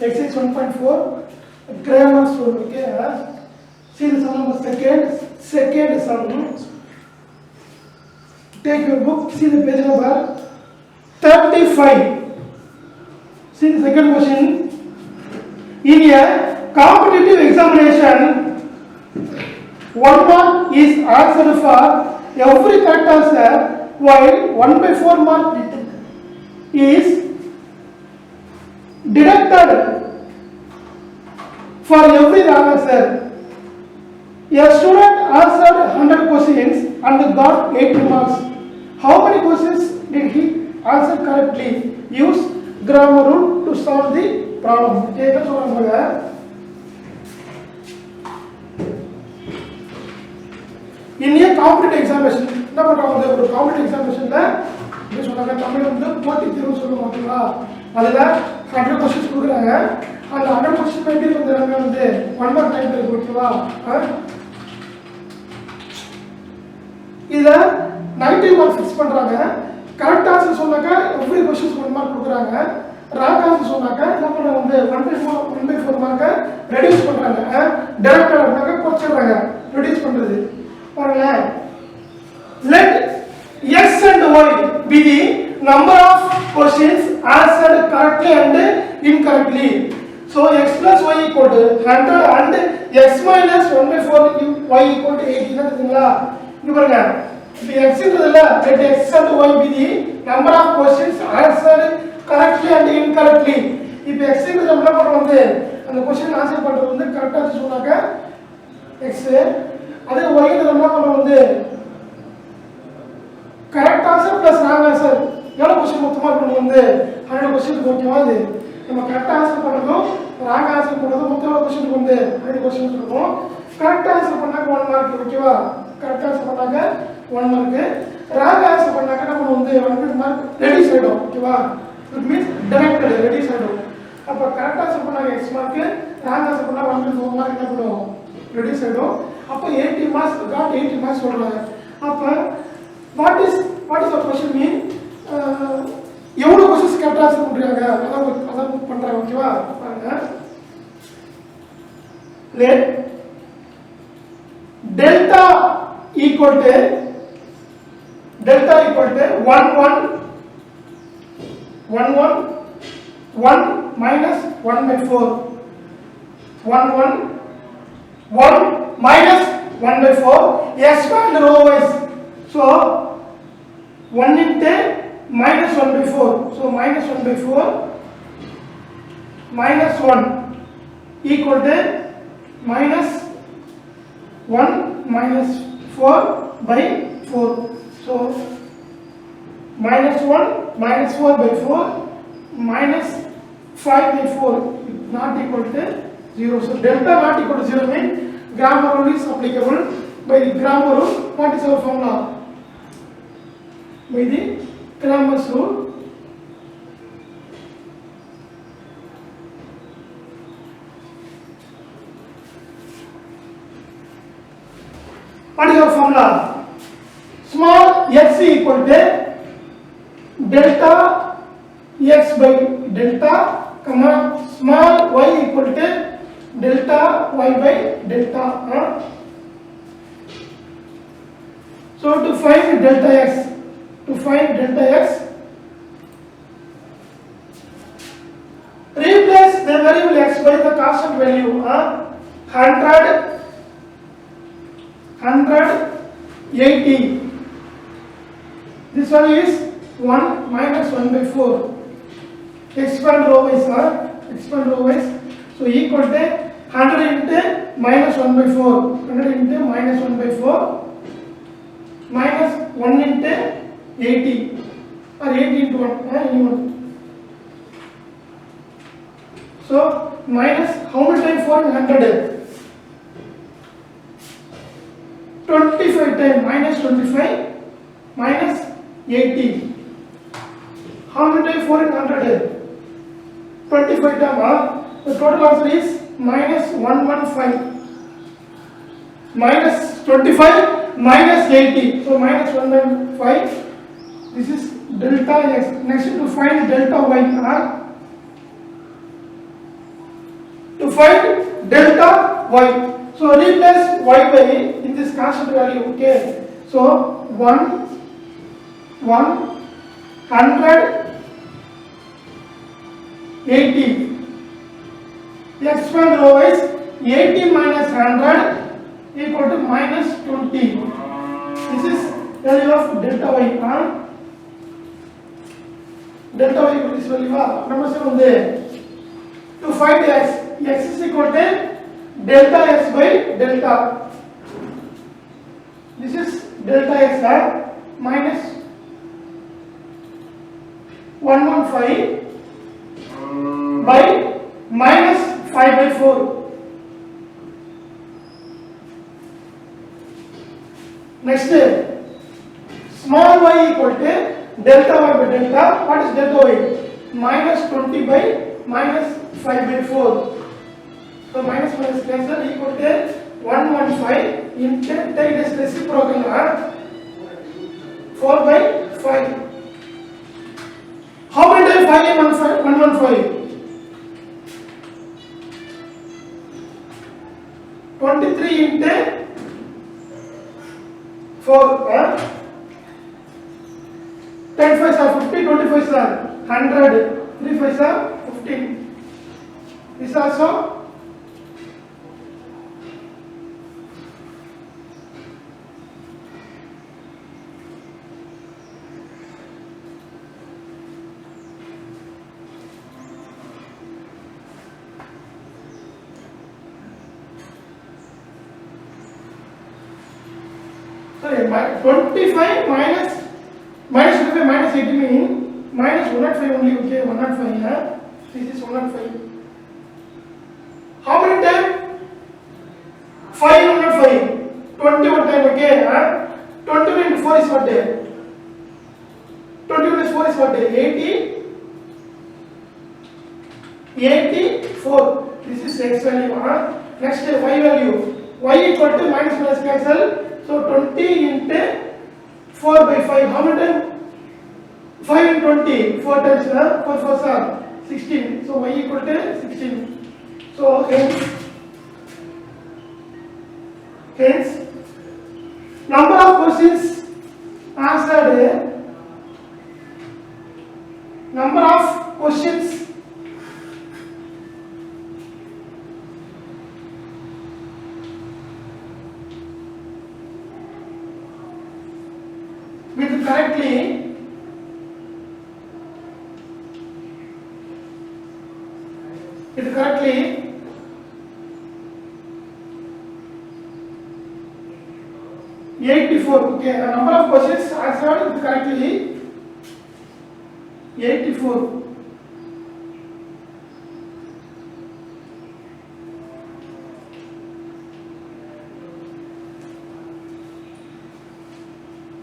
exercise 1.4 grammar rule. Okay, see the sum number second sum. Take your book, see the page number 35. See the second question. In a competitive examination, 1 mark is answered for every correct answer, while 1/4 mark is deducted for every wrong answer. A student answered 100 questions and got 80 marks. How many questions did he answer correctly? Use grammar rule to solve the problem. Okay, that's what I'm going to. In a competitive examination, என்ன பண்றாங்க ஒரு competitive எக்ஸாமினேஷன்ல இது சொன்னாங்க தமிழ் வந்து போட்டித் தேர்வு சொல்லுவாங்க ஓகேவா அதுல 100 क्वेश्चंस கொடுக்குறாங்க அந்த 100 क्वेश्चन எப்படி வந்துறாங்க வந்து 1 மார்க் டைம் இருக்கு ஓகேவா இத 90 மார்க் ஃபிக்ஸ் பண்றாங்க கரெக்ட் ஆன்சர் சொன்னாக்க எவ்ரி क्वेश्चंस 1 மார்க் கொடுக்குறாங்க ராங் ஆன்சர் சொன்னாக்க என்ன பண்றாங்க வந்து 1/4 மார்க்க ரெடியூஸ் பண்றாங்க டைரக்டா இருந்தாக்க குறைச்சிடுறாங்க ரெடியூஸ் பண்றது பாருங்க let x and y be the number of questions answered correctly and incorrectly. So x plus y equal to 100 and x minus 1/4 y equal to 80 னதுங்களா இங்க பாருங்க இப்போ x ன்றதுல let x and y be the number of questions answered correctly and incorrectly. இப்போ x ன்றது நம்ம என்ன பண்றோம் வந்து அந்த क्वेश्चन ஆன்சர் பண்றது வந்து கரெக்ட்டா சொன்னாக்க x அதே y ன்றது என்ன பண்றோம் வந்து correct answer plus wrong answer எவ்வளவு क्वेश्चन மொத்தமா இருக்கும் வந்து 100 क्वेश्चन ஓகேவா இது நம்ம கரெக்ட் ஆன்சர் பண்ணதும் ராங் ஆன்சர் பண்ணதும் மொத்தம் எவ்வளவு क्वेश्चन வந்து 100 क्वेश्चन இருக்கும் கரெக்ட் ஆன்சர் பண்ணாக்க 1 மார்க் ஓகேவா கரெக்ட் ஆன்சர் பண்ணாக்க 1 மார்க் ராங் ஆன்சர் பண்ணாக்க நம்ம வந்து 100 மார்க் ரெடியூஸ் ஆயிடும் ஓகேவா இட் மீன்ஸ் டைரக்ட்லி ரெடியூஸ் ஆயிடும் அப்ப கரெக்ட் ஆன்சர் பண்ணாக்க x மார்க் ராங் ஆன்சர் பண்ணா 1/4 மார்க் என்ன பண்ணும் ரெடியூஸ் ஆயிடும் அப்ப 80 மார்க்ஸ் got 80 மார்க்ஸ் சொல்றாங்க அப்ப what is the question mean எவ்வளவு क्वेश्चंस கரெக்ட்டா ஆன்சர் பண்றாங்க அதான் பண்றாங்க ஓகேவா பாருங்க let delta equal to 1 minus 1/4 1 minus 1/4 expand row wise. So 1 into minus 1/4. So minus 1/4 minus 1 equal to minus 1 minus 4/4. So minus 1 minus 4/4 minus 5/4 not equal to 0. So delta not equal to 0 means grammar rule is applicable. By the grammar rule, what is our formula? By the grammar rule, what is our formula? Small x equal to delta x by delta, comma small y equal to delta y by delta. So to find delta x, replace the variable x by the constant value 180. This one is 1 minus 1/4. Expand row wise. So equal to 100 into minus 1/4. 100 into minus 1/4 minus 1 into 80 or 80 into 1. So minus how much time 400? 25 time minus 25 minus 80. How many time 400? 25 time. The total answer is minus 115. Minus 25 minus 80. So minus 115. This is delta x. Next to find delta y. find delta y. So replace y by in this constant value. Okay, so 180. Expand row is 80 minus 100 equal to minus 20. This is value of delta y. Delta y is value number 7 to find x. X is equal to delta x by delta. This is delta x minus 115 by minus 5 by 4. Next, small y equal to delta y by delta. What is delta y? Minus 20 by minus 5 by 4. So minus minus cancel equal to 115 into take this reciprocal 4 by 5. How many times 5 and 115? 23 into 4. 10 5s are 50, 20 5s are 100, 3 5s are 15. This also sorry, 25 minus 25 minus 80 meaning minus 105 only. Okay, 105. This is 105. How many times? 5 105. 21 time. Okay, 21 into 4 is what? 21 is 4 is what? 80. 84. This is x value. Next y value. Y equal to minus minus cancel. So 20 into 4 by 5. How many times? 5 and 20. 4 times. 4 4s are 16. So y equal to 16. So hence number of questions answered. Number of questions with correctly 84. Okay, the number of questions answered correctly 84.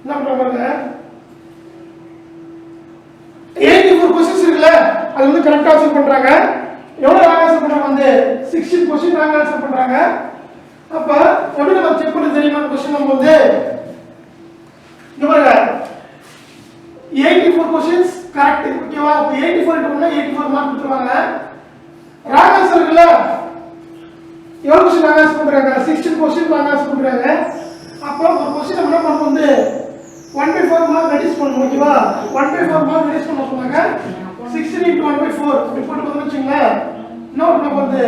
Number 84 questions இருக்குல அது வந்து கரெக்ட்டா answer பண்றாங்க. எவ்வளவு wrong answer பண்றாங்க வந்து 16 question wrong answer பண்றாங்க. அப்ப எப்படி நம்ம செக் பண்ண தெரியுமா क्वेश्चन நம்ம வந்து இங்க பாருங்க 84 क्वेश्चंस கரெக்ட். ஓகேவா? அப்ப 84 னா 84 மார்க் கொடுத்துருவாங்க. ராங் ஆன்சர் இருக்குல எவ்வளவு क्वेश्चन ராங் ஆன்சர் பண்றாங்க? 16 क्वेश्चन ராங் ஆன்சர் பண்றாங்க. அப்ப ஒரு क्वेश्चन நம்ம என்ன பண்ணணும் வந்து 1/4 மார்க் ரெடியூஸ் பண்ணனும். ஓகேவா? 1/4 மார்க் ரெடியூஸ் பண்ண சொன்னாங்க. 16 into 1/4 இப்படி போட்டு வந்துச்சுங்க. இன்னொரு நம்ம வந்து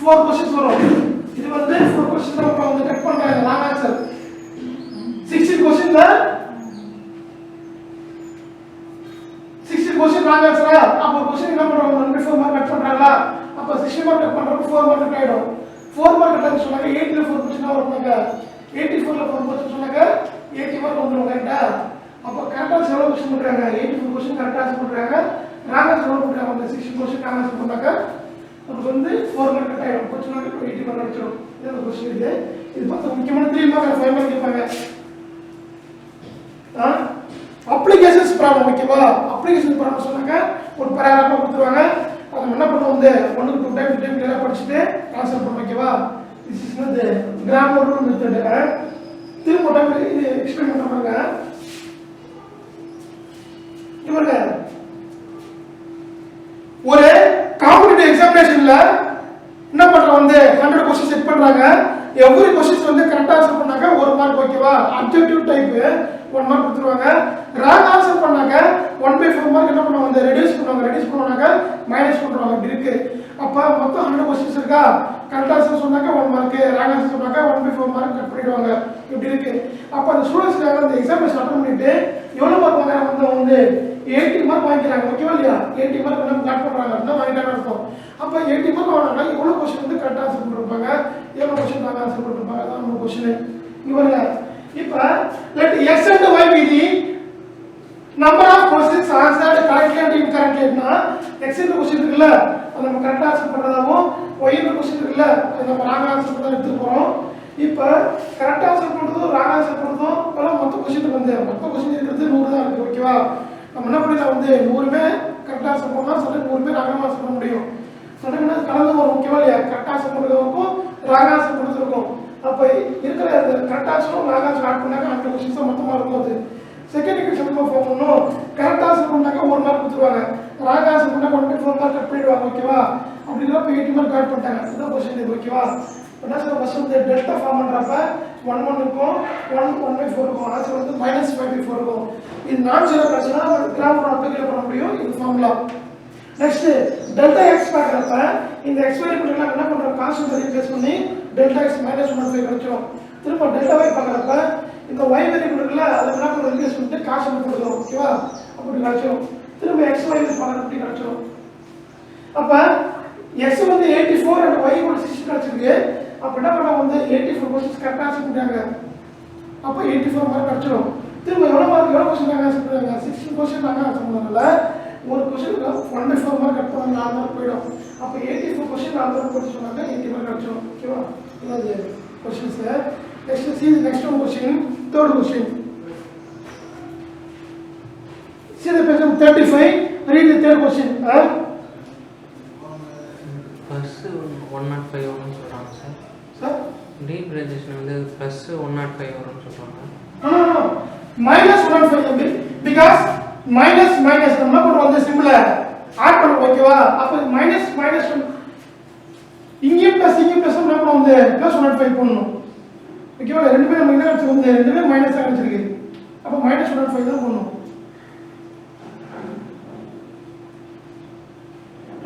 4 क्वेश्चंस வரும். இது வந்து 4 क्वेश्चन நம்ம வந்து கட் பண்றாங்க ராங் ஆன்சர். 16 क्वेश्चनல 16 क्वेश्चन ராங் ஆன்சரா? அப்ப क्वेश्चन என்ன பண்றாங்க? 1/4 மார்க் கட் பண்றாங்க. அப்ப 16 மார்க் கட் பண்றப்ப 4 மார்க் கட் ஆயிடும். 4 மார்க் கட் ஆச்சு சொன்னாங்க 8 ல 4 क्वेश्चन வரும்ங்க. 84 ல 4 क्वेश्चन சொன்னாங்க 80 மார்க் வந்துரும். கரெக்ட்டா? அப்ப கரெக்ட்டா எவ்வளவு क्वेश्चन பண்றாங்க? 84 क्वेश्चन கரெக்ட்டா ஆன்சர் பண்றாங்க. ராங் ஆன்சர் எவ்வளவு பண்றாங்க? அந்த 16 क्वेश्चन ராங் ஆன்சர் பண்ணாங்க. அப்ப வந்து 4 மார்க் கட் ஆயிடும். क्वेश्चन 80 மார்க் அடிச்சிரும். இது क्वेश्चन இது பார்த்தா முக்கியமான 3 மார்க் 5 மார்க் கேட்பாங்க. Applications problem. ஓகேவா? அப்ளிகேஷன் ப்ராப்ளம் சொன்னாங்க ஒரு பேராகிராஃப் கொடுத்துருவாங்க. அதை நம்ம என்ன பண்ணுவோம் வந்து 1 to 2 டைம் கிளியரா படிச்சிட்டு ஆன்சர் பண்ணுவோம். ஓகேவா? திஸ் இஸ் வந்து கிராமர் மெத்தட். திரும்ப டைம் இது எக்ஸ்பிளைன் பண்றாங்க. இவங்க ஒரு காம்படிட்டிவ் எக்ஸாமினேஷன்ல 100 क्वेश्चन செட் பண்றாங்க எவ்ரி क्वेश्चन வந்து கரெக்ட்டா ஆன்சர் பண்ணாங்க 1 மார்க் ஓகேவா அப்ஜெக்டிவ் டைப் 1 மார்க் கொடுத்துருவாங்க ராங் ஆன்சர் பண்ணாங்க 1/4 மார்க் என்ன பண்ணுவாங்க வந்து ரெடியூஸ் பண்ணுவாங்க மைனஸ் பண்றாங்க இப்படி இருக்கு அப்ப மொத்தம் 100 क्वेश्चंस இருக்கா கரெக்ட்டா ஆன்சர் சொன்னாக்க 1 மார்க் ராங் ஆன்சர் சொன்னாக்க 1/4 மார்க் கட் பண்ணிடுவாங்க இப்படி இருக்கு அப்ப அந்த ஸ்டூடண்ட்ஸ் அந்த எக்ஸாமினேஷன் அட்டெண்ட் பண்ணிட்டு எவ்வளவு மார்க் வாங்குறாங்க வந்து 80 மார்க் வாங்கிக்கிறாங்க ஓகேவா இல்லையா 80 மார்க் என்ன கட் பண்றாங்க அப்படினா வாங்கிட்டாங்க அர்த்தம் அப்ப 80 மார்க் வாங்கினா எவ்வளவு क्वेश्चन வந்து கரெக்ட்டா ஆன்சர் பண்ணிருப்பாங்க எவ்வளவு क्वेश्चन ராங் ஆன்சர் பண்ணிருப்பாங்க அதான் நம்ம क्वेश्चन இங்க பாருங்க இப்ப let x and y be the number of questions answered correctly and incorrectly னா x என்ற क्वेश्चन இருக்குல்ல அது நம்ம கரெக்ட்டா ஆன்சர் பண்றதாவும் y என்ற क्वेश्चन இருக்குல்ல அது நம்ம ராங் ஆன்சர் பண்ணத எடுத்து போறோம் இப்ப கரெக்ட்டா ஆன்சர் பண்றதும் ராங் ஆன்சர் பண்றதும் எல்லாம் மொத்த क्वेश्चन வந்து மொத்த क्वेश्चन இருக்குது 100 தான் இருக்கு ஓகேவா நம்ம என்ன பண்ணலாம் வந்து 100 மே கரெக்ட்டா ஆன்சர் பண்ணா சொல்ல 100 மே ராங் ஆன்சர் பண்ண முடியும் சொன்னீங்கன்னா கலந்து வரும் ஓகேவா இல்லையா கரெக்ட்டா ஆன்சர் பண்றதுக்கும் ராங் ஆன்சர் பண்றதுக்கும் அப்ப இருக்கிற அந்த கரெக்ட்டா ஆன்சரும் ராங் ஆன்சர் ஆட் பண்ணாக்க 100 क्वेश्चंस மொத்தமா இருக்கும் அது செகண்ட் ஈக்குவேஷன் நம்ம ஃபார்ம் பண்ணனும் கரெக்ட்டா ஆன்சர் பண்ணாக்க 1 மார்க் கொடுத்துருவாங்க ராங் ஆன்சர் பண்ணா 1/4 மார்க் கட் பண்ணிடுவாங்க ஓகேவா அப்படிங்கறப்ப 80 மார்க் ஆட் பண்ணிட்டாங்க இதான் क्वेश्चन இது ஓகேவா என்ன சொல்ற ஃபர்ஸ்ட் வந்து டெல்டா ஃபார்ம் பண்றப்ப 1 இருக்கும் 1/4 இருக்கும் ஆன்சர் வந்து -5/4 இருக்கும் இது நான் ஜீரோ கரெக்ஷனா கிராஃப் அப்ளை பண்ண முடியும் இது ஃபார்முலா நெக்ஸ்ட் டெல்டா x பார்க்கறப்ப இந்த x வேரியபிள் எல்லாம் என்ன பண்றோம் கான்ஸ்டன்ட் ரீப்ளேஸ் பண்ணி டெல்டா x -1/5 கிடைக்கும் திரும்ப டெல்டா y பார்க்கறப்ப இந்த y வேரியபிள் இருக்குல அத என்ன பண்றோம் ரீப்ளேஸ் பண்ணிட்டு கான்ஸ்டன்ட் போடுறோம் ஓகேவா அப்படி கிடைக்கும் திரும்ப x y பார்க்கறப்ப இப்படி கிடைக்கும் அப்ப x வந்து 84 and y 60 கிடைச்சிருக்கு அப்ப என்ன பண்ணா வந்து 84 क्वेश्चंस கரெக்ட்டா ஆன்சர் பண்ணிட்டாங்க அப்ப 84 மார்க் கிடைச்சிரும் திரும்ப எவ்வளவு क्वेश्चन ஆன்சர் பண்ணாங்க 16 क्वेश्चन ஆன்சர் பண்ணனால ஒரு क्वेश्चन 1/4 மார்க் கட் பண்ணா 4 மார்க் போய்டும் அப்ப 84 क्वेश्चन 4 மார்க் போட்டு சொன்னாங்க 80 மார்க் கிடைச்சிரும் ஓகேவா இது questions next see the next one question third question see the page 35 read the third question plus 105 வரும்னு சொல்றாங்க சார் சார் டீப்ரேஜேஷன் வந்து plus 105 வரும்னு சொல்றாங்க no -105 because minus நம்ம போடுறோம் அந்த சிம்பிள ஆட் பண்ணுவோம் ஓகேவா அப்ப மைனஸ் இங்க பிளஸ் நம்ம பண்ணுவோம் வந்து +105 போடணும் ஓகேவா ரெண்டுமே நம்ம என்ன அடிச்சு வந்து ரெண்டுமே மைனஸ் அடிச்சிருக்கு அப்ப -105 தான் போடணும்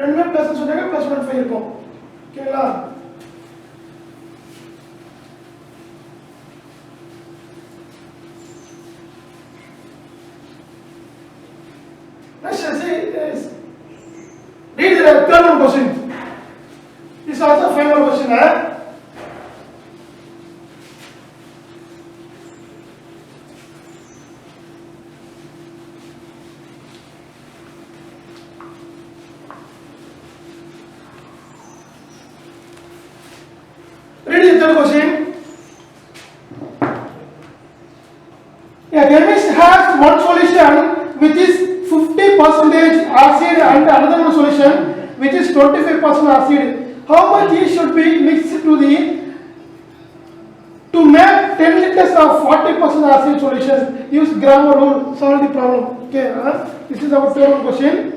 ரெண்டுமே பிளஸ் சொன்னாங்க +105 இருக்கும் ஓகேங்களா read the third one question. This is also final question. Read the third question. A chemist has one solution which is 50% acid and another one solution which is 25% acid. How much it should be mixed to make 10 liters of 40% acid solution? Use grammar rule, solve the problem. Okay, this is our third question.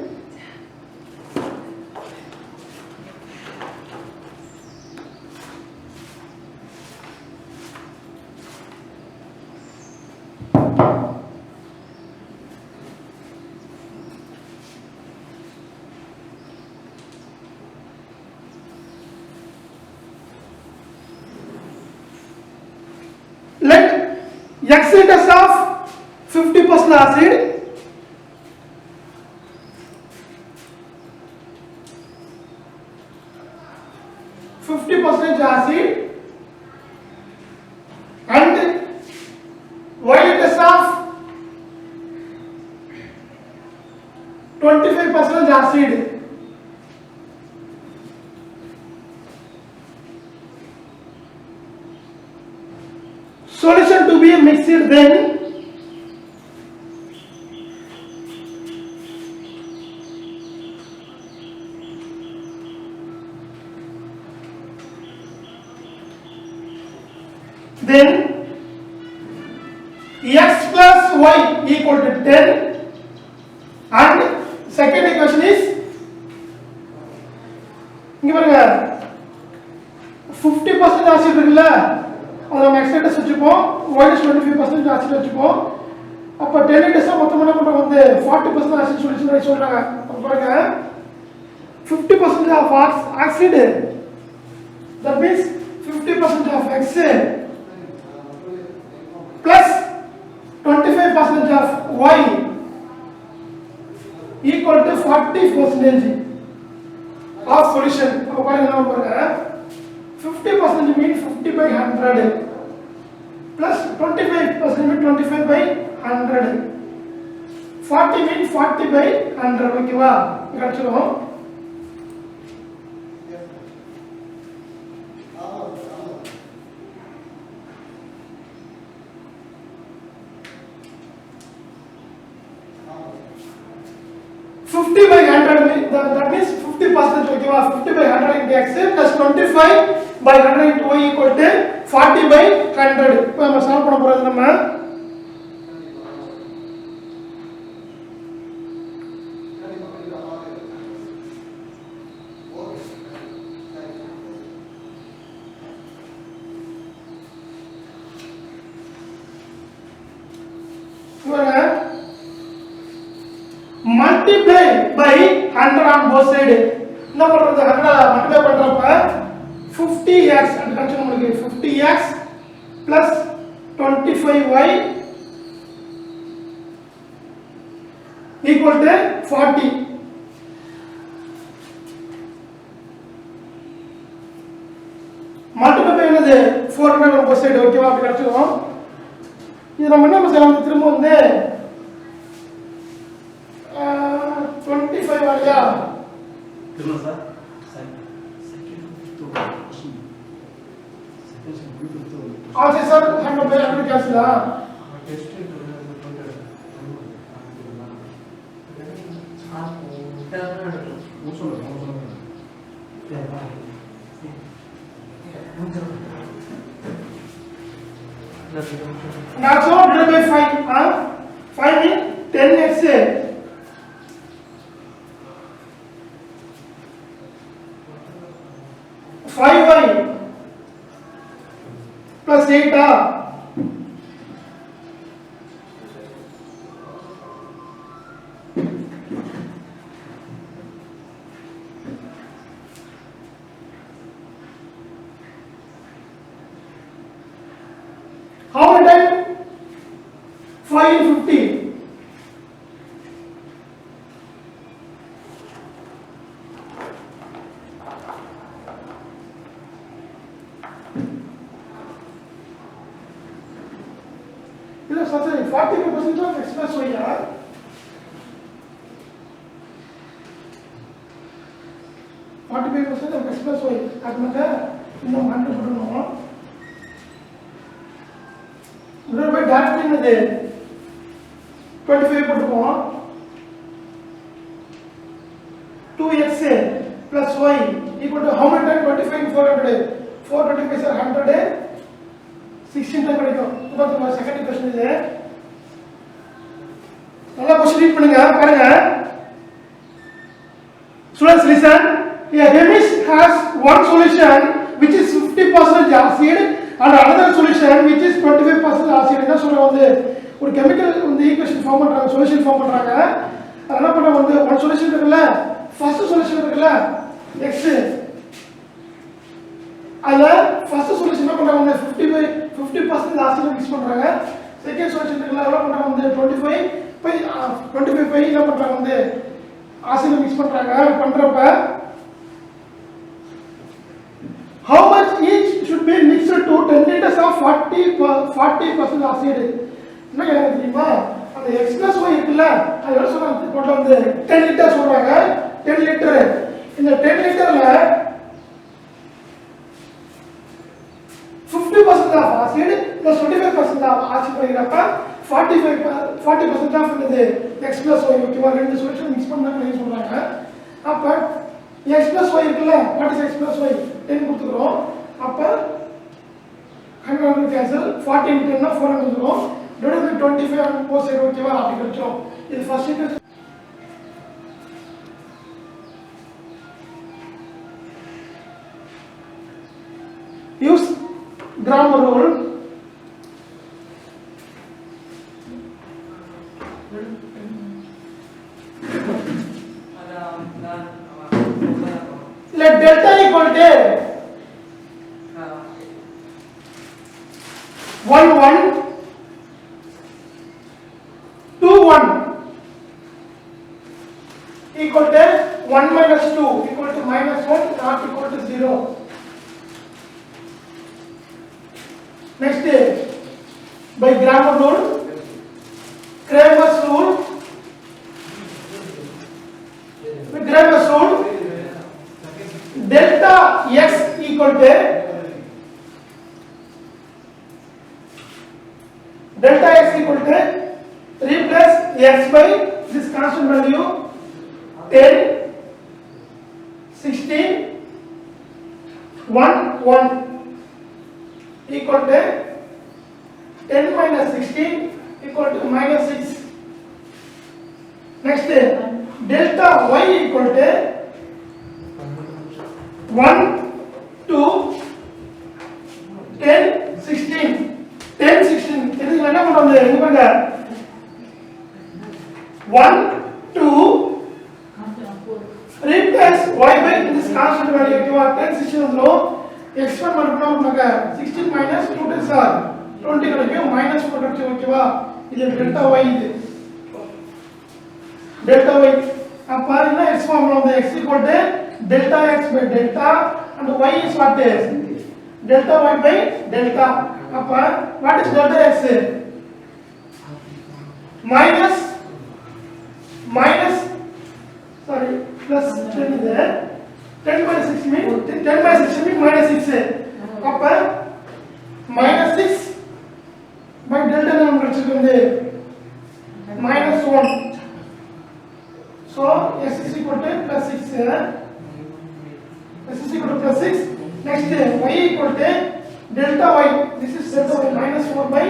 Let x liters of 50% acid and y liters of 25% acid. Solution to be mixed then x plus y equal to 10 and second equation is இங்க பாருங்க 50% acid இருக்குல்ல அத நம்ம extra வச்சுப்போம் minus 25% acid வச்சுப்போம் அப்ப 10 litres மொத்தமா என்ன பண்றோம் வந்து 40% ஆசிட் சொல்யூஷன் சொல்றாங்க அப்ப பாருங்க 50% of acid that means 50% of X plus 25% of Y equal to 40% of solution அப்ப பாருங்க என்ன பாருங்க 50% mean 50 by 100 plus 25% mean 25 by 100 40 mean 40 by 100 ஓகேவா கிடைச்சிரும் by 100 that means 50% okay 50 by 100 into x plus 25 by 100 into y equal to 40 by 100 இப்போ நம்ம solve பண்ண போறது நம்ம multiply by 100 on both side என்ன பண்றது 100 மல்டிப்ளை பண்றப்ப 50x அந்த கன்செப்ட் உங்களுக்கு 50x plus 25y equal to 40 multiply by என்னது 400 on both side ஓகேவா அப்படி கிடைச்சிரும் இது நம்ம என்ன செய்யலாம் திரும்ப வந்து 25 वाला कितना सर आज सर हम लोग बेरा क्या सिला Now so divided by 5 5 in 10x 5y plus 8 how many times 5 in 50 40% of x plus y are of x plus y அது மட்டும் இன்னும் ஹண்ட்ரட் போடணும் டிவைட் பை டைரக்ட்லி என்னது 25 போட்டுப்போம் 2x plus y equal to how many times 25 and 400 425 are 100 16 time கிடைக்கும் இப்போ நம்ம second question இது நல்லா क्वेश्चन ரீட் பண்ணுங்க பாருங்க students listen a chemist has one solution which is 50% acid and another solution which is 25% acid என்ன சொல்றாங்க வந்து ஒரு கெமிக்கல் வந்து ஈக்குவேஷன் ஃபார்ம் பண்றாங்க சொல்யூஷன் ஃபார்ம் பண்றாங்க அது என்ன பண்றாங்க வந்து one solution இருக்குல்ல ஃபர்ஸ்ட் சொல்யூஷன் இருக்குல்ல x அதுல ஃபர்ஸ்ட் சொல்யூஷன் என்ன பண்றாங்க வந்து 50% ஆசிட் மிக்ஸ் பண்றாங்க செகண்ட் சொல்யூஷன் இருக்குல்ல என்ன பண்றாங்க வந்து 25 பை என்ன பண்றாங்க வந்து ஆசிட் மிக்ஸ் பண்றாங்க பண்றப்ப how much each should be mixed to 10 liters of 40% acid என்ன கேக்குறாங்க தெரியுமா அந்த x plus y இருக்குல்ல அது என்ன சொல்றாங்க டோட்டல் வந்து 10 லிட்டர் சொல்றாங்க 10 லிட்டர் இந்த 10 லிட்டர்ல 50% of acid plus 25% of acid பண்ணிரப்ப 40% of என்னது x plus y ஓகேவா ரெண்டு சொல்யூஷன் மிக்ஸ் பண்ணாங்க சொல்றாங்க அப்ப x plus y இருக்குல்ல what is x plus y 10 கொடுத்துறோம் அப்ப 100 கேன்சல் 40 into 10 னா 400 வரும் divided by 25 and 4 சைடு ஓகேவா அப்படி கிடைச்சோம் இது first equation use grammar rule. Let delta equal to 1 1 2 1 equal to 1 minus 2 equal to minus 1 not equal to 0. Next, by grammar rule, Kramer's rule, by Kramer's rule, delta x equal to replace x by this constant value 10 16 1 1 equal to 10 minus 16 equal to minus 6. Next, delta y equal to 1 2 10 16 10 16 இதுக்கு என்ன பண்றோம் இங்க பாருங்க 1 2 replace y by this constant value ஓகேவா 10 16 no expand பண்ணனும் நமக்கு 16 minus 2 is 20 கிடைக்கும் minus 4 கிடைக்கும் ஓகேவா இது delta y இது delta y அப்ப பாருங்க x ஃபார்முலா வந்து x equal to delta x by delta and y is what is delta y by delta. அப்ப what is delta x? minus plus 10 is there. 10 minus 6 means minus 6. அப்ப minus 6 by delta நம்ம கிடைச்சிருக்கு minus 1. So x is equal to plus 6. X is equal to plus 6. Next, y equal to delta y. This is delta y minus 4 by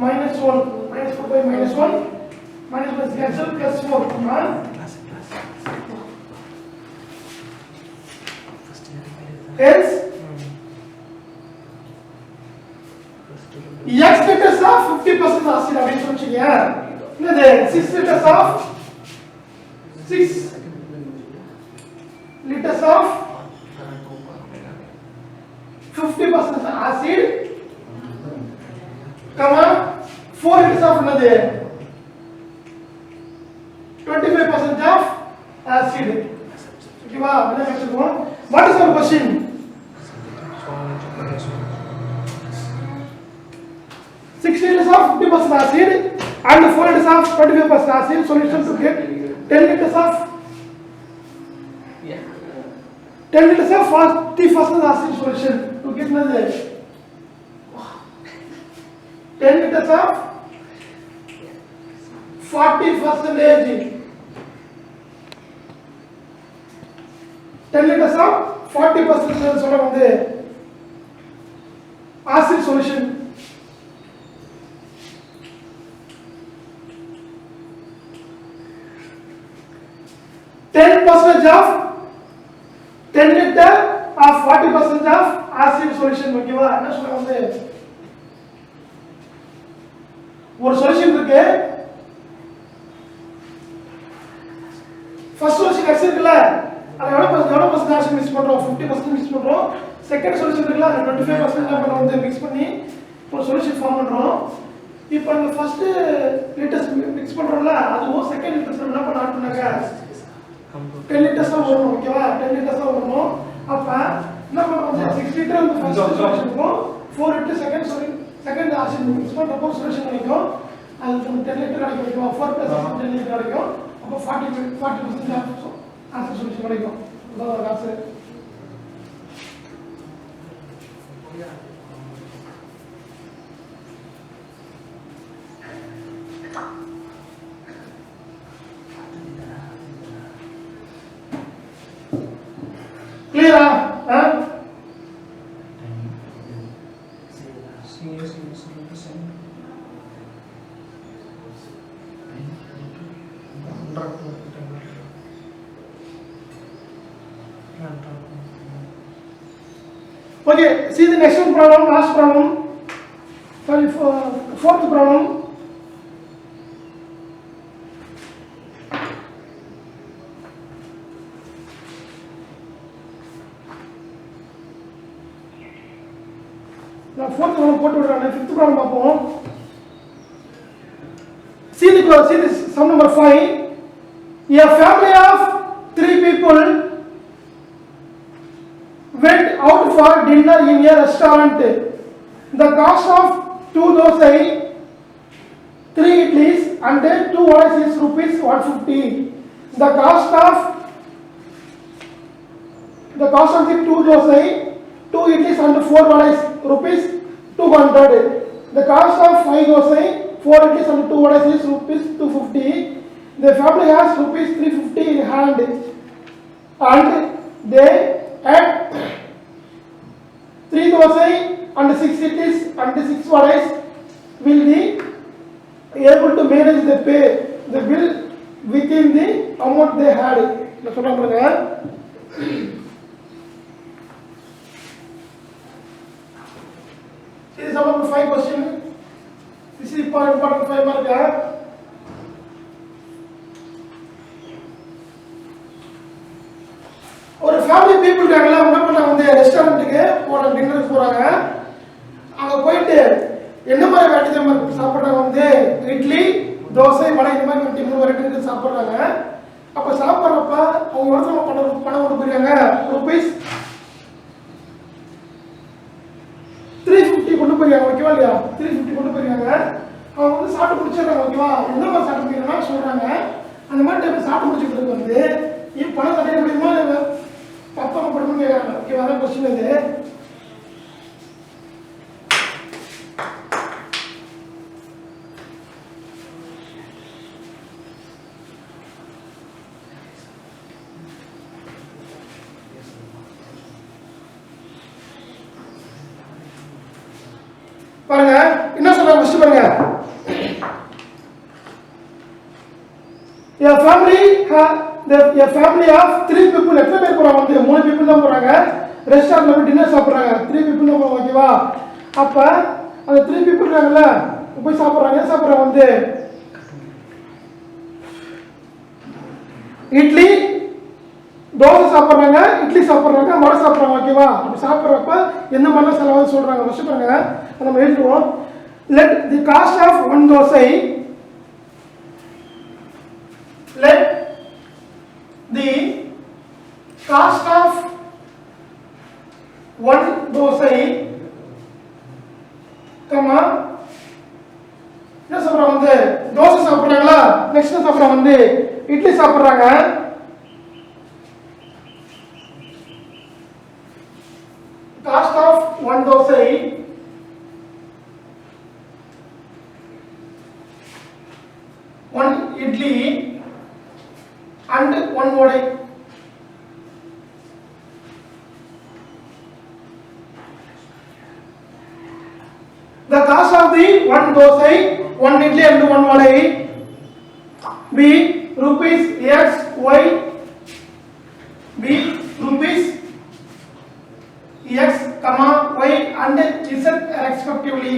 minus 1. Minus 4 by minus 1. Minus plus cancel plus 4. Hence, x liters of 50% acid அப்படின்னு சொல்லிச்சீங்க. என்னது 6 liters of 6 liters of 50% acid, comma 4 liters of என்னது 25% of acid. ஓகேவா? என்ன வெச்சுக்கோம். What is our question? Six liters of 50% acid and 4 liters of 25% acid solution to get 10 liters of 40% acid solution to get another 10 liters of 40%. 10 liters of 40% சொல்ல வந்து acid solution. Ten percentage of 10 liter of 40% of acid solution. ஓகேவா? என்ன சொல்ல வந்து ஒரு solution இருக்கு. First solution x இருக்குல அது எவ்வளவு பர்சன்ட் ஆசிட் மிக்ஸ் பண்றோம் 50% மிக்ஸ் பண்றோம். செகண்ட் சொல்யூஷன் இருக்குல அது 25% என்ன பண்ணோம் வந்து மிக்ஸ் பண்ணி ஒரு சொல்யூஷன் ஃபார்ம் பண்றோம். இப்போ அந்த ஃபர்ஸ்ட் லிட்டர்ஸ் மிக்ஸ் பண்றோம்ல அதுவும் செகண்ட் லிட்டர்ஸ் என்ன பண்ண ஆட் பண்ணாங்க 10 liters வரும். ஓகேவா? 10 liters வரும். அப்ப என்ன பண்ணுவோம் 6 லிட்டர் அந்த ஃபர்ஸ்ட் சொல்யூஷனுக்கும் 4 லிட்டர் செகண்ட் ஆசிட் மிக்ஸ் பண்றப்போ சொல்யூஷன் கிடைக்கும். அது 10 லிட்டர் கிடைக்கும். 4 + 10 லிட்டர் கிடைக்கும். அப்ப 40% ஆசிட் சொல்யூஷன் கிடைக்கும். அதான் answer. Clear? Huh? Okay, see the next one problem, last problem. Sorry, fourth problem. Now fourth problem போட்டு விடுறானே, fifth problem பார்ப்போம். See this sum number 5. A family of 3 people went out for dinner in a restaurant. The cost of 2 dosai, 3 idlis and 2 vadas is rupees 150. The cost of the 2 dosai, 2 idlis and 4 vadas rupees 200. The cost of 5 dosai, 4 idlis and 2 vadas is rupees 250. The family has rupees 350 in hand and they had 3 dosai and 6 idlis and 6 vadas will be able to manage the bill within the amount they had. நான் சொல்றேன் பாருங்க. This is about 5 question. This is important 5 mark. ஒரு family people இருக்காங்கல்ல, அவங்க என்ன பண்ணாங்க, வந்து ரெஸ்டாரண்ட்டுக்கு போறாங்க, டின்னருக்கு போறாங்க. அங்க போயிட்டு என்ன மாதிரி வெரைட்டி சாப்பிட்றாங்க, வந்து இட்லி தோசை வடை இந்த மாதிரி 3 வெரைட்டி சாப்பிட்றாங்க. அப்போ சாப்பிட்றப்ப அவங்க இடத்துல பணம் கொண்டு போயிருக்காங்க, ருபீஸ் 350 கொண்டு போயிருக்காங்க. ஓகேவா இல்லையா? 350 கொண்டு போயிருக்காங்க. அவங்க வந்து சாப்பிட்டு முடிச்சிடுறாங்க. ஓகேவா? எந்த மாதிரி சாப்பிட்டு முடிக்கிறாங்கன்னா சொல்றாங்க, அந்த மாதிரி டைம் சாப்பிட்டு முடிச்சுட்டு வந்து பணம் தடைய முடியுமா பத்தவங்க படமும் கேட்கறாங்க. ஓகேவா? அதான் கொஸ்டின் இது. பாருங்க என்ன சொல்றாங்க, ஃபர்ஸ்ட் பாருங்க. A family of 3 people, எத்தனை பேர் போறாங்க, வந்து 3 people தான் போறாங்க. ரெஸ்டாரன்ட்ல போய் டின்னர் சாப்பிடுறாங்க. 3 people தான் போறாங்க. ஓகேவா? அப்ப அந்த 3 people இருக்காங்கல்ல, போய் சாப்பிடுறாங்க. என்ன சாப்பிடுறாங்க, வந்து இட்லி தோசை சாப்பிடுறாங்க, இட்லி சாப்பிடுறாங்க, வடை சாப்பிடுறாங்க. ஓகேவா? அப்படி சாப்பிடுறப்ப எந்த மாதிரி செலவு சொல்றாங்க, ஃபர்ஸ்ட் பாருங்க. நம்ம எழுதுவோம். Let the cost of 1 dosai, let the cost of 1 dosai, comma என்ன சாப்பிடுறாங்க, வந்து தோசை சாப்பிடுறாங்களா, நெக்ஸ்ட் சாப்பிடுறாங்க, வந்து இட்லி சாப்பிடுறாங்க. Cost of 1 dosai, 1 idli and 1 vadai. The cost of the 1 dosai, 1 idli and 1 vadai be rupees X, Y, B rupees X, Y and Z respectively.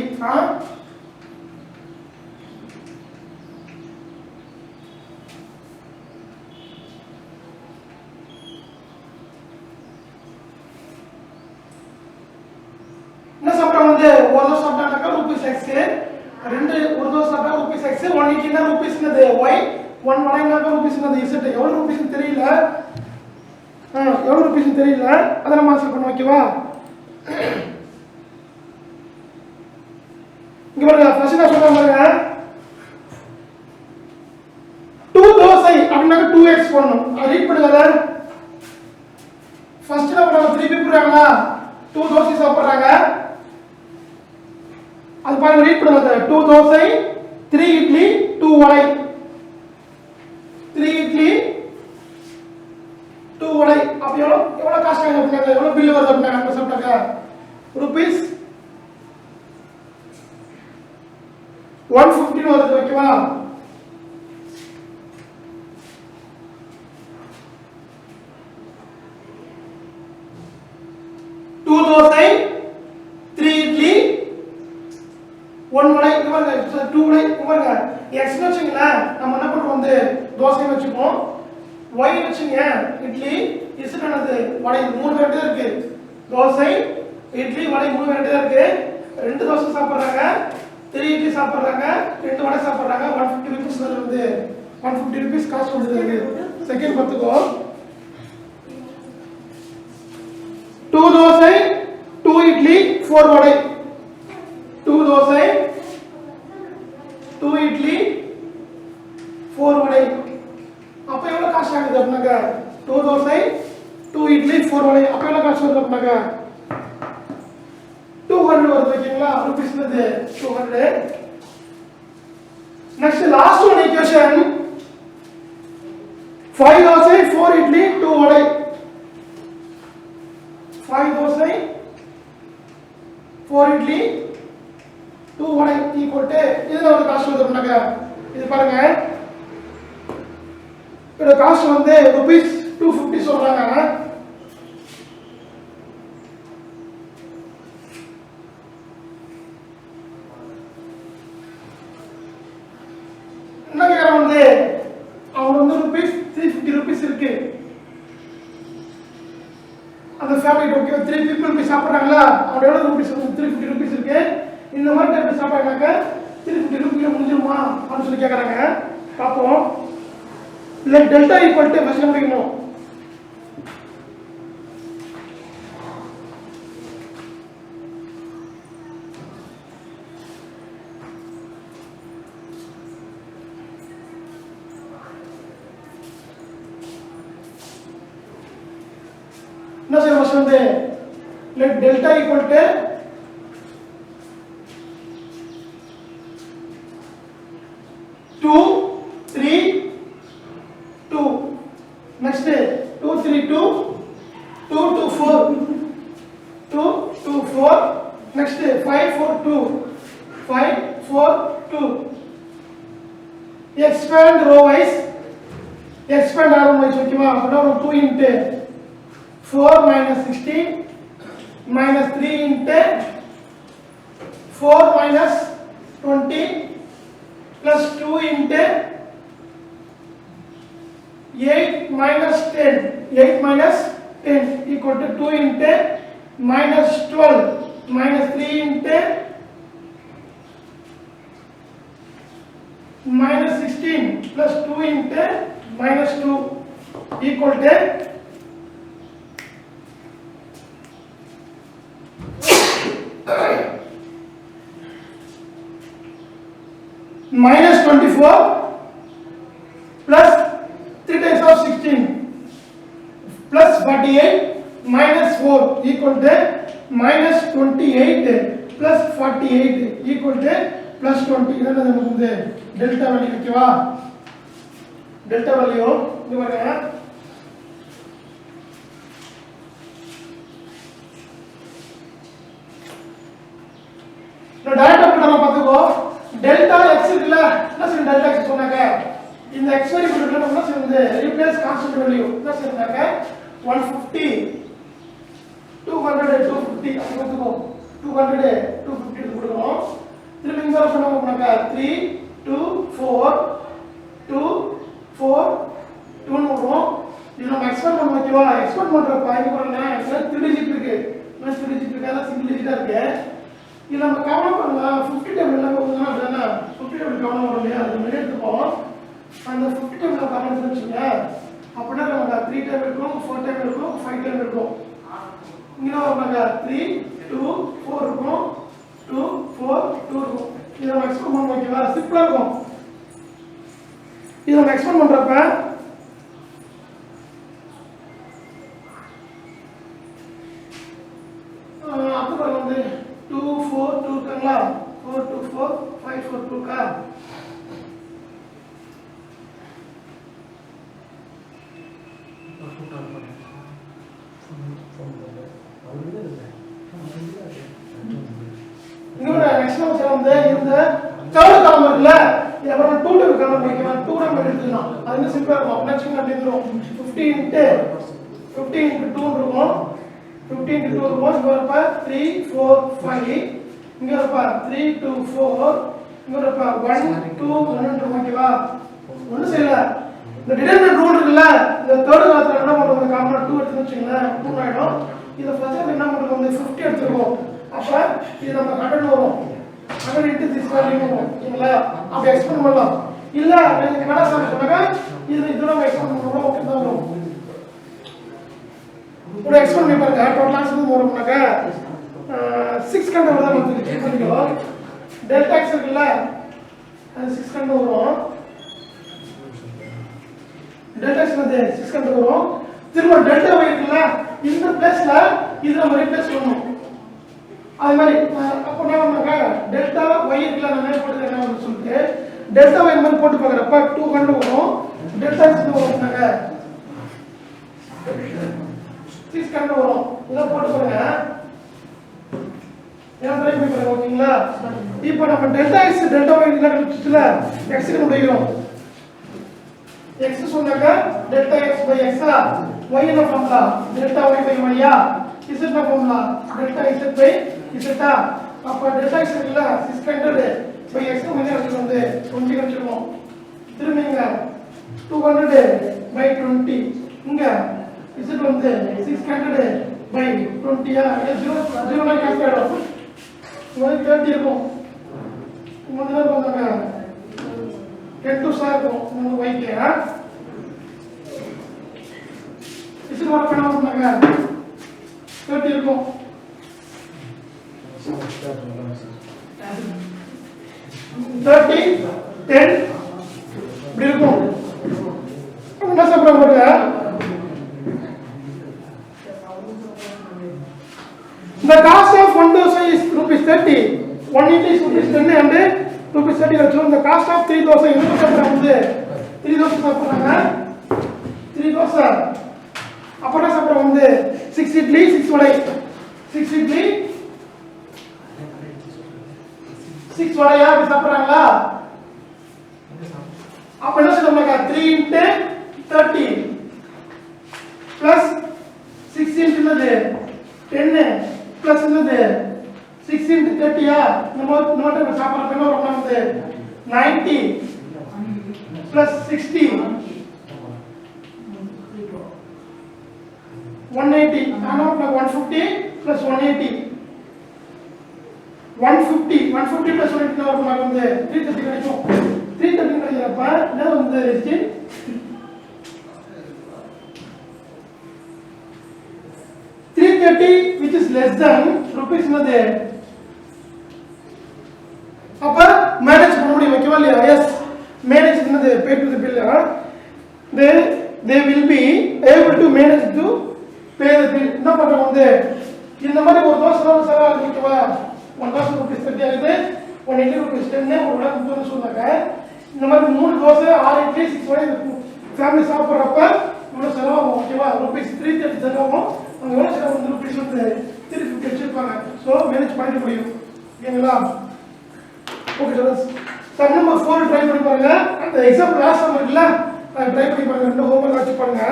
என்ன சாப்பிட்றாங்க, வந்து ஒரு தோசை சாப்பிட்டாக்கா ருபீஸ் எக்ஸ், ஒரு தோசை சாப்பிட்டா ருபீஸ் எக்ஸ், 1 இட்லினா ருபீஸ் ஒய், 1 வடைனாக்கா rupees Z. எவ்வளோ rupees தெரியல, எவ்வளோ ருபீஸ் தெரியல, அதை நம்ம ஆன்சர் பண்ணோம். ஓகேவா? இங்க பாருங்க, ஃபர்ஸ்ட் நான் சொல்றேன் பாருங்க. 2 தோசை அப்படினாக்க 2x போடணும். அது ரீட் பண்ணுங்க. ஃபர்ஸ்ட் நம்ம 3 people இருக்காங்களா, 2 தோசை சாப்பிடுறாங்க. அது பாருங்க, ரீட் பண்ணுங்க. 2 தோசை, 3 இட்லி, 2 வடை. 3 இட்லி 2 வடை. அப்ப எவ்வளவு காஸ்ட் ஆகுது அப்படிங்க, எவ்வளவு பில் வருது அப்படிங்க நம்ம சாப்பிட்டாங்க, ருபீஸ் 150 வருது. ஓகேவா? 2 தோசை 3 இட்லி 1 வடை இது பாருங்க 2 வடை பாருங்க x வெச்சீங்களா நம்ம என்ன பண்றோம் வந்து தோசை வெச்சுப்போம் y வெச்சீங்க இட்லி z என்னது வடை மூணு வெரைட்டி இருக்கு தோசை இட்லி வடை மூணு வெரைட்டி இருக்கு ரெண்டு தோசை சாப்பிடுறாங்க 3 இட்லி சாப்பிடுறாங்க ரெண்டு வடை சாப்பிடுறாங்க 150 ரூபீஸ் வந்து 150 ரூபீஸ் காஸ்ட் வந்துருக்கு செகண்ட் பார்த்துக்கோ 2 தோசை 2 இட்லி 4 வடை 2 தோசை 2 இட்லி 4 வடை அப்ப எவ்வளவு காசு ஆகுது அப்படினாக்க 2 தோசை 2 இட்லி 4 வடை அப்ப எவ்வளவு காசு வருது அப்படினாக்க 200 வருது ஓகேங்களா ரூபீஸ் வந்து 200 next last one equation 5 dosa 4 idli 2 vada 5 dosa 4 idli 2 vada equal to இதுல ஒரு காஸ்ட் வருதுனாக்க இது பாருங்க இதோட காஸ்ட் வந்து ரூபீஸ் 250 சொல்றாங்க என்ன கேக்குறாங்க வந்து அவங்க வந்து ரூபீஸ் 350 ரூபீஸ் இருக்கு அந்த ஃபேமிலி ஓகே 3 people போய் சாப்பிடுறாங்களா அவங்க எவ்வளவு ரூபீஸ் வந்து 350 ரூபீஸ் இருக்கு இந்த மாதிரி டைப் சாப்பிடுறாங்க 350 ரூபீஸ் முடிஞ்சிருமா அப்படின்னு சொல்லி கேக்குறாங்க பாப்போம் let delta equal to first கண்டுபிடிக்கணும் என்ன செய்ய ஃபர்ஸ்ட் வந்து let delta equal to next 2 3 2 2 2 4 2 2 4 next 5 4 2 5 4 2 expand row wise expand row wise ஓகேவா அப்பனா 2 into 4 minus 16 minus 3 into 4 minus 20 plus 2 into 8 minus 10 8 minus 10 equal to 2 into minus 12 minus 3 into minus 16 plus 2 into minus 2 equal to minus 24 plus 3 times of 16 plus 48 minus 4 equal to minus 28 plus 48 equal to plus 20 இதான் நமக்கு வந்து delta value ஓகேவா delta value இது பாருங்க நான் டைரக்டா பண்ணாம பாத்துக்கோ டெல்டா x இருக்குல என்ன சொல்ற டெல்டா x சொன்னாங்க இந்த x வேரியபிள் நம்ம என்ன செய்யுது ரீப்ளேஸ் கான்ஸ்டன்ட் வேல்யூ என்ன செய்றாங்க 150 200 250 அப்படி கொடுத்துக்கோ 200 250 கொடுக்கணும் திரும்ப இங்க வர சொன்னாங்க 3 2 4 2 4 2 வரும் இது நம்ம எக்ஸ்பேண்ட் பண்ண ஓகேவா எக்ஸ்பேண்ட் பண்றப்ப இங்க பாருங்க 3 டிஜிட் இருக்கு 3 டிஜிட் இருக்கா சிங்கிள் டிஜிட்டா இருக்கு இது நம்ம கவுண்ட் பண்ணலாம் 50 டேபிள் எல்லாம் போகுதுன்னா அப்படினா 50 டேபிள் கவுண்ட் வரும் இல்லையா அது மாதிரி எடுத்துப்போம் அந்த 50 டேபிள் கவுண்ட் பண்ணிச்சுங்க அப்படின்னா நமக்கு 3 டேபிள் இருக்கும் 4 டேபிள் இருக்கும் 5 டேபிள் இருக்கும் இங்க நமக்கு 3 2 4 இருக்கும் 2 4 2 இருக்கும் இது நம்ம எக்ஸ்பேண்ட் பண்ண ஓகேவா சிம்பிளா இருக்கும் இது நம்ம எக்ஸ்பேண்ட் பண்றப்ப அப்போ வந்து 2 4 2 கங்களா 4 2 4 5 4 2 கா இங்க நெக்ஸ்ட் வந்து இந்த தேர்ட் காலம் இருக்குல இது அப்புறம் 2 டேபிள் காலம் வைக்கலாம் 2 நம்பர் எடுத்துக்கலாம் அது சிம்பிளா இருக்கும் நெக்ஸ்ட் அப்படி வந்துரும் 50 into 2 இருக்கும் 15 into 2 was இங்க வரப்ப 3 4 5 இங்க வரப்ப 3 2 4 இங்க வரப்ப 1 2 1 ஓகேவா ஒண்ணு செய்யல இந்த டிடர்மினன்ட் ரூல் இருக்குல்ல இந்த தேர்ட் கிளாஸ்ல என்ன பண்றோம் காமனா 2 எடுத்து வச்சீங்களா 2 ஆயிடும் இத ஃபர்ஸ்ட் என்ன பண்றோம் வந்து 50 எடுத்துறோம் அப்ப இது நம்ம 100 வரும் 100 into this value வரும் ஓகேங்களா அப்ப எக்ஸ்பெண்ட் பண்ணலாம் இல்ல நீங்க என்ன சொன்னாங்க இது நம்ம எக்ஸ்பெண்ட் பண்ணனும் ஓகே தான் வரும் ஒரு எக்ஸ்பெண்ட் பண்ணி பாருங்க டோட்டல் ஆன்சர் வரும்னாக்க 6 கண்ட வர வந்து செக் பண்ணிக்கோ டெல்டா x இருக்குல்ல அது 6 கண்ட வரும் டெல்டா x வந்து 6 கண்ட வரும் திரும்ப டெல்டா y இருக்குல்ல இந்த பிளேஸ்ல இது நம்ம ரீப்ளேஸ் பண்ணனும் அதே மாதிரி அப்ப என்ன பண்ணாங்க டெல்டா y இருக்குல்ல நான் என்ன போடுறேன் என்ன சொல்லிட்டு டெல்டா y மாதிரி போட்டு பார்க்கறப்ப 2 கண்ட வரும் டெல்டா x வரும்னாக்க 6 கண்ட வரும் இத போட்டு பாருங்க ஏன் ட்ரை பண்ணி பாருங்க ஓகேங்களா இப்போ நம்ம டெல்டா x டெல்டா y இல்ல கண்டுபிடிச்சல x க்கு முடியும் x சொன்னாக்க delta x by x y என்ன formula delta y by y z என்ன formula delta z by z அப்ப டெல்டா x இல்ல 600 by x க்கு வந்து வந்து 20 கண்டுபிடிச்சோம் திரும்பிங்க 200 by 20 இங்க z வந்து 600 by 20 0 0 கேன்சல் ஆயிடும் உங்களுக்கு 30 இருக்கும் முதல்ல போங்க 10 to 7 இருக்கும் உங்களுக்கு வைக்கா இது வர பண்ண போறாங்க 30 இருக்கும் 30 10 இப்படி இருக்கும் என்ன சொல்றாங்க the cost of one dosa is rupees 30 180 is rupees 10 and rupees 30 வச்சோம் the cost of 3 dosa என்ன சொல்றாங்க வந்து 3 dosa சாப்பிடுறாங்க 3 dosa அப்ப என்ன சாப்பிடுறாங்க வந்து 6 இட்லி 6 வடை 6 இட்லி 6 வடையா அப்படி சாப்பிடுறாங்களா அப்ப என்ன சொல்றாங்க 3 into 30 plus 6 into என்னது 10 plus என்னது 6 into 30 நம்ம சாப்பிடுற என்ன வரும் வந்து 90 plus 60 180 ஆனா 150 plus 180 150 plus 180 வரும் வந்து 330 கிடைக்கும் 330 கிடைக்கிறப்ப என்ன வந்து இருக்கு 330 which is less than rupees என்னது அப்ப மேனேஜ் பண்ண முடியும் ஓகேவா இல்லையா எஸ் மேனேஜ் என்னது pay to the bill they will be able to manage to pay the bill என்ன பண்றாங்க வந்து இந்த மாதிரி ஒரு தோசை செலவு ஓகேவா 1000 rupees 30 ஆகுது 180 rupees 10 ஒரு வடை 30 சொன்னாங்க இந்த மாதிரி 3 தோசை 6 இட்லி 6 வடை ஃபேமிலி சாப்பிடுறப்ப இவ்வளவு செலவாகும் ஓகேவா rupees 330 செலவாகும் அங்க எவ்வளவு செலவு rupees வந்து 350 வச்சிருப்பாங்க சோ மேனேஜ் பண்ணிட முடியும் ஓகேங்களா okay students sum number 4 try பண்ணி பாருங்க அந்த எக்ஸாம்பிள் லாஸ்ட் சம் இருக்குல்ல அதை ட்ரை பண்ணி பாருங்க ரெண்டு ஹோம்வொர்க் வச்சு பாருங்க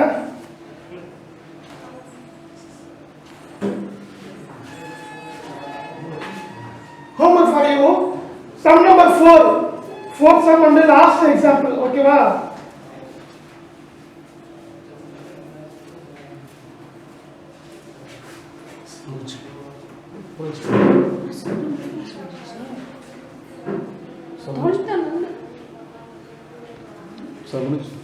homework for you sum number 4 fourth sum and last example okay va Sabun